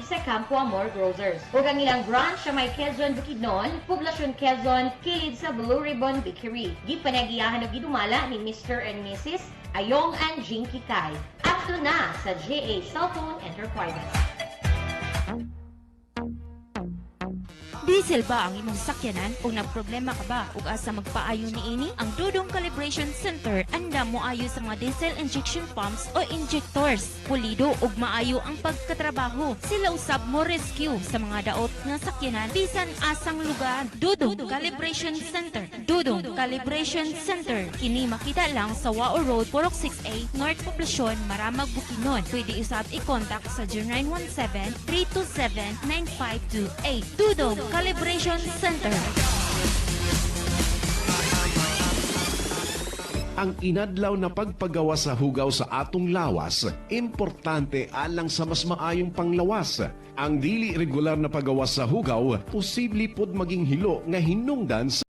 did sa Campo Amor Grocers. Ug ang ilang branch sa may Quezon, Bukidnon, Poblacion Quezon, kilid sa Blue Ribbon Bakery. Gipanagiyahan og gidumala ni Mr. and Mrs. Ayong and Jinky Kai. After na sa JA Cellphone Enterprises. Diesel ba ang imong sakyanan o nagproblema ka ba ug asa magpaayo niini? Ang Dudong Calibration Center anda moayo sa mga diesel injection pumps o injectors. Pulido ug maayo ang pagkatrabaho. Sila usab mo rescue sa mga daot nga sakyanan bisan asang lugar. Dudong Calibration Center. Dudong Calibration Center. Kini makita lang sa Wao Road, 406A, North Poblacion, Maramag, Bukidnon. Pwede usab i-contact sa 0917-327-9528. Dudong Calibration Center. Ang inadlaw na pagpagawa sa hugaw sa atong lawas, importante alang sa mas maayong panglawas. Ang dili regular na paggawa sa hugaw, posible pod maging hilo nga hinungdan sa